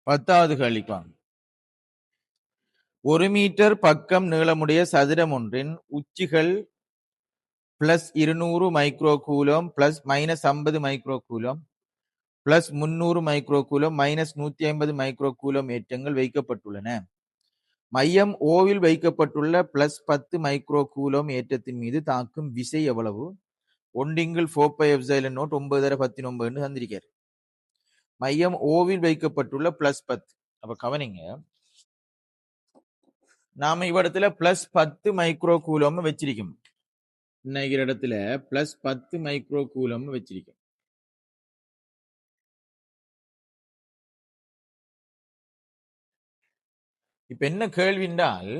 10வது கேள்விக்கு வாங்க. 1 மீட்டர் பக்கம் நீளமுடைய சதுரம் ஒன்றின் உச்சிகள் +200 மைக்ரோ கூலம் -50 மைக்ரோ கூலம் +300 மைக்ரோ கூலம் -150 மைக்ரோ கூலம் ஏற்றங்கள் வைக்கப்பட்டுள்ளன. மையம் ஓவில் வைக்கப்பட்டுள்ள +10 மைக்ரோ கூலம் ஏற்றத்தின் மீது தாக்கும் விசை எவ்வளவு? 1/4πε0 9/19 தந்திருக்காரு. மையம் ஓவில் வைக்கப்பட்டுள்ள +10. அப்ப கவனிங்க, நாம இவ்விடத்துல +10 மைக்ரோ கூலம் வச்சிருக்கோம். இன்னைக்கு இடத்துல +10 மைக்ரோ கூலம் வச்சிருக்கோம். இப்ப என்ன கேள்வி என்றால்,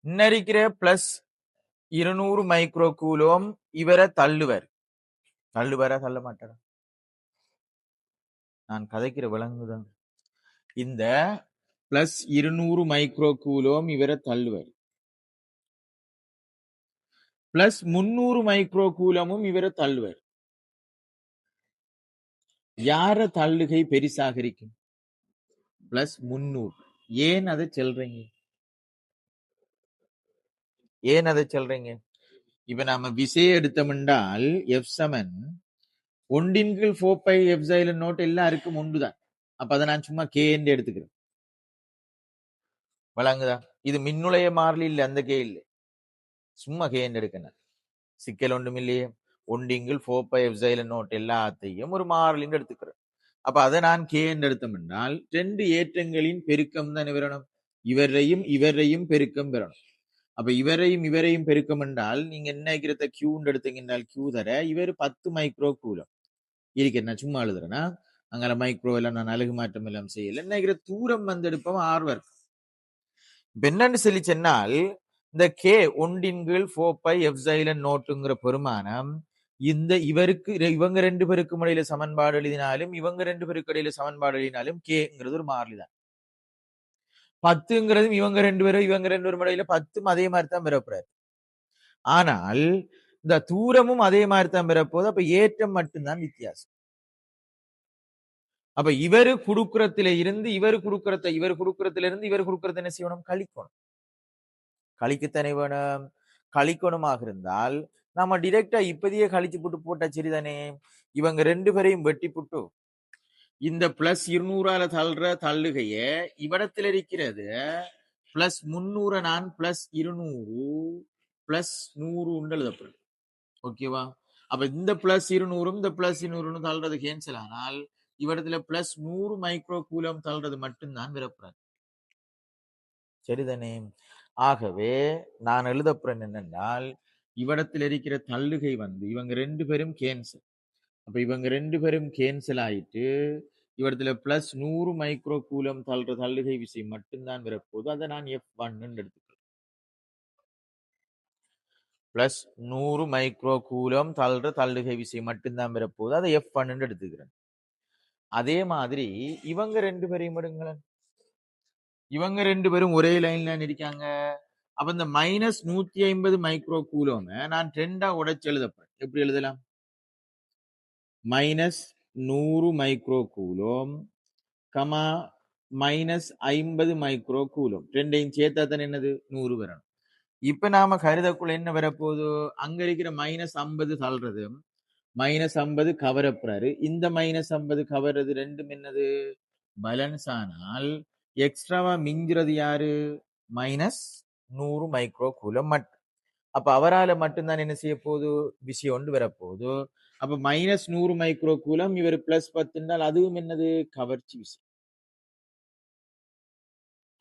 இன்னிருக்கிற +200 மைக்ரோ கூலம் இவரை தள்ளுவார். தள்ளுவாரா தள்ள மாட்டாரா? நான் கதைக்கிற விலங்குதான். இந்த +200 மைக்ரோ கூலம் இவரை தள்ளுவார். +300 மைக்ரோ கூலமும் இவரை தள்ளுவார். யார தள்ளுகை பெரிசாக இருக்கும்? +300. ஏன் அதை சொல்றீங்க? ஏன் அதை சொல்றீங்க? இப்ப நாம விசையை எடுத்தோம்னால் F சமன் 1/4πε0 எல்லாருக்கும் ஒன்றுதான். அப்ப அதை நான் சும்மா K என்று எடுத்துக்கிறேன். வழங்குதா? இது மின்னுளைய மாறிலி இல்லை, அந்த K இல்லை, சும்மா K என்று எடுக்கணும். சிக்கல் ஒன்றும் இல்லையே. 1/4πε0 எல்லாத்தையும் ஒரு மாறிலின்னு எடுத்துக்கிறேன். அப்ப அதை நான் K என்று எடுத்தோம் என்றால் 2 ஏற்றங்களின் பெருக்கம் தான் வரணும். இவரையும் பெருக்கம் பெறணும். அப்ப இவரையும் பெருக்கம் என்றால் நீங்க என்ன இருக்கிறத Q எடுத்தீங்க, Q தர இவர் 10 மைக்ரோ கூலம் இருக்கு. நான் சும்மா எழுதுறேன்னா அங்கே மைக்ரோ எல்லாம் நான் அழகு மாற்றம் எல்லாம் செய்யல. என்ன தூரம் வந்து எடுப்போம் ஆர்வர். இப்ப என்னன்னு சொல்லி சொன்னால், இந்த K 1/4πε0 பெருமானம் இந்த இவங்க 2 பேருக்கும் இடையில சமன்பாடு எழுதினாலும் இவங்க 2 பேருக்கு இடையில சமன்பாடு எழுதினாலும் Kங்கிறது ஒரு மாறிலிதான். 10ங்கிறதும் இவங்க 2 பேரும் இடையில 10 அதே மாதிரி தான் பெறப்படுறாரு. ஆனால் இந்த தூரமும் அதே மாதிரி தான் பெறப்போது. அப்ப ஏற்றம் மட்டும்தான் வித்தியாசம். அப்ப இவரு குடுக்குறத்தில இருந்து இவர் குடுக்குறத என்ன செய்யணும்? கழிக்கணும். கழிக்கத்தானே வேணும். கழிக்கணுமாக இருந்தால் நம்ம டிரெக்டா இப்பதையே கழிச்சு போட்டா சரிதானே. இவங்க 2 பேரையும் வெட்டி புட்டு இந்த +200 தள்ளுற தள்ளுகைய இவ்விடத்தில் இருக்கிறது +300 நான் +200 +100 எழுதப்படும். ஓகேவா? அப்ப இந்த +200 இந்த +200 தள்ளுறது கேன்சல் ஆனால் இவ்விடத்துல +100 மைக்ரோ கூலம் தள்ளுறது மட்டும்தான் விரப்புறாரு. சரிதானே? ஆகவே நான் எழுதப்புறேன் என்னென்றால், இவ்விடத்தில் இருக்கிற தள்ளுகை வந்து இவங்க 2 பேரும் கேன்சல். அப்ப இவங்க 2 பேரும் கேன்சல் ஆயிட்டு இவ்விடத்துல +100 மைக்ரோ கூலம் தள்ளுற தள்ளுகை விசை மட்டும்தான் வரப்போகுது. அதை நான் F1 எடுத்துக்கிறேன். +100 மைக்ரோ கூலம் தள்ளுற தள்ளுகை விசை மட்டும்தான் வரப்போகுது. அதை F1 எடுத்துக்கிறேன். அதே மாதிரி இவங்க 2 பேரையும் எடுங்களேன். இவங்க 2 பேரும் ஒரே லைன்ல இருக்காங்க. அப்ப இந்த -150 மைக்ரோ கூலம் நான் 2ஆ உடைச்சு எழுதப்பேன். எப்படி எழுதலாம்? -100 மைக்ரோ கூலம் -50 மைக்ரோ கூலம் ரெண்டையும் சேர்த்தா தான் என்னது 100 வரணும். இப்ப நாம கருதக்குள்ள என்ன வரப்போகுது? அங்க இருக்கிற -50 தள்ளுறது -50 கவரப்புறாரு. இந்த -50 கவர்றது ரெண்டும் என்னது? பேலன்ஸ். ஆனால் எக்ஸ்ட்ராவா மிஞ்சுறது யாரு? -100 மைக்ரோ கூலம் மட்டும். அப்ப அவரால் மட்டும்தான் என்ன செய்ய போகுது? விசை ஒன்று வரப்போகுது. அப்ப -100 மைக்ரோ கூலம் இவர் +10 அதுவும் என்னது? கவர்ச்சி விசை.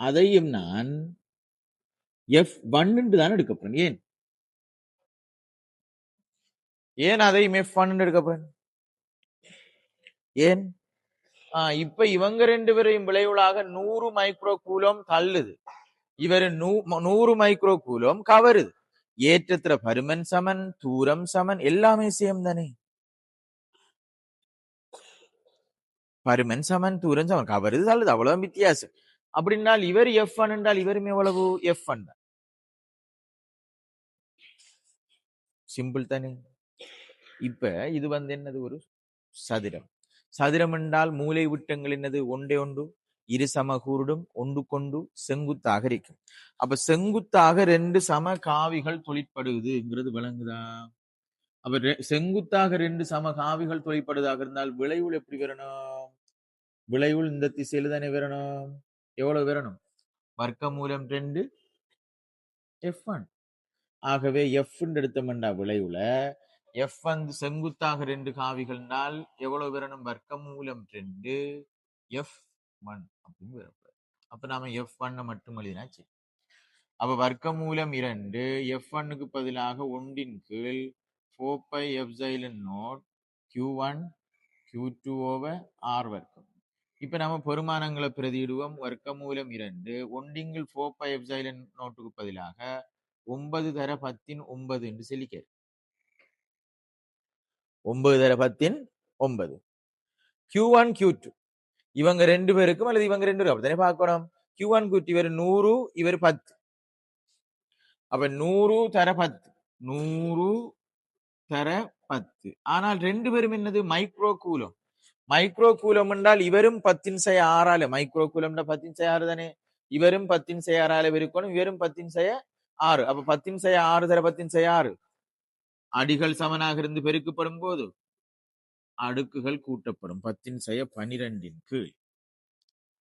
அதையும் நான் F1 தான் எடுக்கப்படும். ஏன் அதையும் F1 எடுக்கப்படும்? ஏன்? இப்ப இவங்க 2 பேரையும் விளைவுளாக 100 மைக்ரோ கூலம் தள்ளுது. இவர் 100 மைக்ரோ கூலம் கவருது. ஏற்றத்துல பருமன் சமன், தூரம் சமன், எல்லாமே சேம் தானே. பருமன் சமன், தூரம் சமன், கவருது தள்ளுது, அவ்வளவு வித்தியாசம். அப்படின்னால் இவர் F1 என்றால் இவரும் எவ்வளவு? F1 தான். சிம்பிள் தானே. இப்ப இது வந்து என்னது? ஒரு சதுரம். சதுரம் என்றால் மூலை விட்டங்கள் என்னது ஒன்றே ஒன்று இரு சமகூருடும் ஒன்று கொண்டு செங்குத்தாக இருக்கும். அப்ப செங்குத்தாக ரெண்டு சம காவிகள் தொழிற்படுதுங்கிறது விளங்குதா? அப்ப செங்குத்தாக ரெண்டு சம காவிகள் தொழிற்படுதாக இருந்தால் விளைவுள் எப்படி வரணும்? விளைவுள் இந்த திசையில தானே வரணும். எவ்வளவு வரணும்? வர்க்கமூலம் 2 f1. ஆகவே f எடுத்தோம்னா விளைவுல f வந்து செங்குத்தாக ரெண்டு காவிகள்னால் எவ்வளவு வரணும்? வர்க்கமூலம் 2 f1 அப்படின்னு வரப்போம். அப்ப நாம f1 மட்டும் எழுதினாச்சு. அப்ப வர்க்கமூலம் 2 f1க்கு பதிலாக 1 கீழ் 4 epsilon naught q1 q2 over r வர்க்கம். இப்ப நம்ம பெருமானங்களை பிரதியிடுவோம். வர்க்கமூலம் 2 1 கீழ் 4 epsilon naught பதிலாக 9 தர 10 9 என்று சொல்லிக்க. 9 தர 10 9. q1 q2 இவங்க ரெண்டு பேருக்கும் அல்லது இவங்க ரெண்டு பேரும் அப்படித்தானே பார்க்கணும். q1 q2 இவர் 100 இவர் 10. அப்ப 100 தர 10 100 தர 10. ஆனால் ரெண்டு பேரும் என்னது? மைக்ரோ கூலம். மைக்ரோ கூலம் என்றால் இவரும் 10/6 மைக்ரோ கூலம் 10/6 தானே. இவரும் 10/6 இருக்கணும், இவரும் 10/6. அப்ப 10/6 தர 10/6 அடிகள் சமனாக இருந்து பெருக்கப்படும் போது அடுக்குகள் கூட்டப்படும். 10/12 கீழ்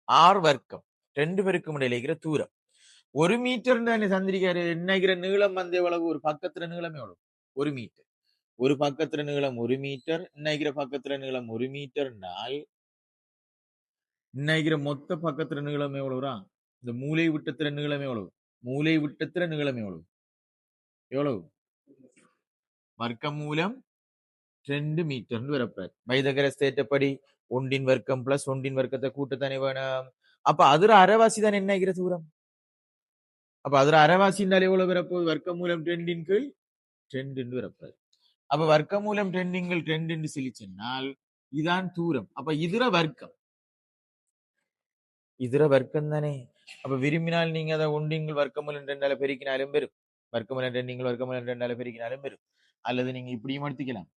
ஆர் வர்க்கம். ரெண்டு பேருக்கும் இடையில இருக்கிற தூரம் 1 மீட்டர் சந்திரிக்காரு. என்னகிற நீளம் வந்து எவ்வளவு? ஒரு பக்கத்துல நீளம் எவ்வளவு? 1 மீட்டர். ஒரு பக்கத்துல நீளம் 1 மீட்டர், இன்னைக்கிற பக்கத்துல நீளம் 1 மீட்டர்னால் இன்னைக்கிற மொத்த பக்கத்துல நீளம் எவ்வளவுரா? இந்த மூலை விட்டத்துல நீளம் எவ்வளவு? மூலை விட்டத்துல நீளம் எவ்வளவு? எவ்வளவு? வர்க்கமூலம் 2 மீட்டர்னு வரப்பாரு. பைதகரஸ் தேற்றப்படி 1 வர்க்கம் பிளஸ் 1 வர்க்கத்தை கூட்டத்தானே வேணும். அப்ப அதுல அரைவாசி தான் என்னைக்கிற தூரம். அப்ப அதுல அரைவாசினால எவ்வளவு வரப்போகுது? வர்க்கமூலம் 2 கீழ் 2 வரப்பாரு. அப்ப வர்க்கமூலம் 2 கீழ் 2 சொல்லி சொன்னால் இதான் தூரம். அப்ப இதுல வர்க்கம், இதுல வர்க்கம் தானே. அப்ப விரும்பினால் நீங்க அதை 1 வர்க்கமூலம் 2 பெருக்கினாலும் பெரும். வர்க்கமூலம் 2 வர்க்கமூலம் 2 பெருக்கினாலும் பெரும். அல்லது நீங்க இப்படியும் எடுத்துக்கலாம்.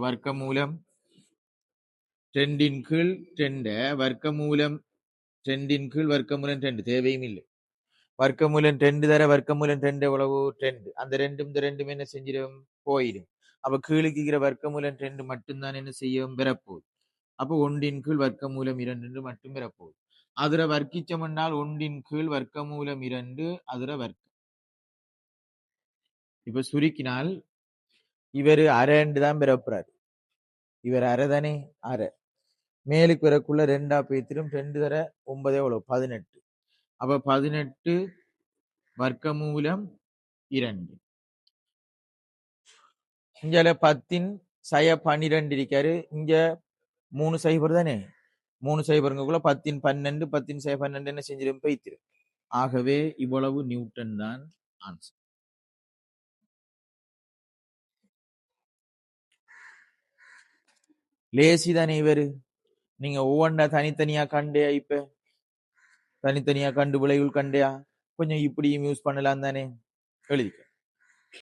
வர்க்கமூலம் 2 கீழ் 2 வர்க்கமூலம் 2 கீழ் வர்க்கமூலம் 2 தேவையும் இல்லை. வர்க்கமூலம் 2 தர வர்க்கமூலம் 2 எவ்வளவு? 2. அந்த ரெண்டும் இந்த ரெண்டும் என்ன செஞ்சிடும்? போயிடும். அப்ப கீழுக்குகிற வர்க்கமூலம் 2 மட்டும்தான் என்ன செய்யும்? பெறப்போகுது. அப்ப 1 கீழ் வர்க்கமூலம் 2 மட்டும் பெறப்போகுது. அதுல வர்க்கிச்சம் என்றால் 1 கீழ் வர்க்கமூலம் 2 அதுல வர்க்கம். இப்ப சுருக்கினால் இவர் அரை தான் பெறப்படுறாரு. இவர் அரை தானே. அரை மேலுக்கு வரக்குள்ள 2 பேத்திரும் 2 தர 9 எவ்வளவு? 18. அப்ப 18 வர்க்கமூலம் 2. இங்க 10/12 இருக்காரு. இங்க 3 சைபர் தானே. 3 சைபருக்குள்ள 10/12 10/12 என்ன செஞ்சிடும்? பைத்திரு. ஆகவே இவ்வளவு நியூட்டன் தான் ஆன்சர். லேசி தானே இவரு. நீங்க ஒவ்வொன்றா தனித்தனியா கண்டே, இப்ப தனித்தனியா கண்டு விளைவுள் கண்டையா கொஞ்சம் இப்படியும் யூஸ் பண்ணலாம் தானே. எழுதிக்க.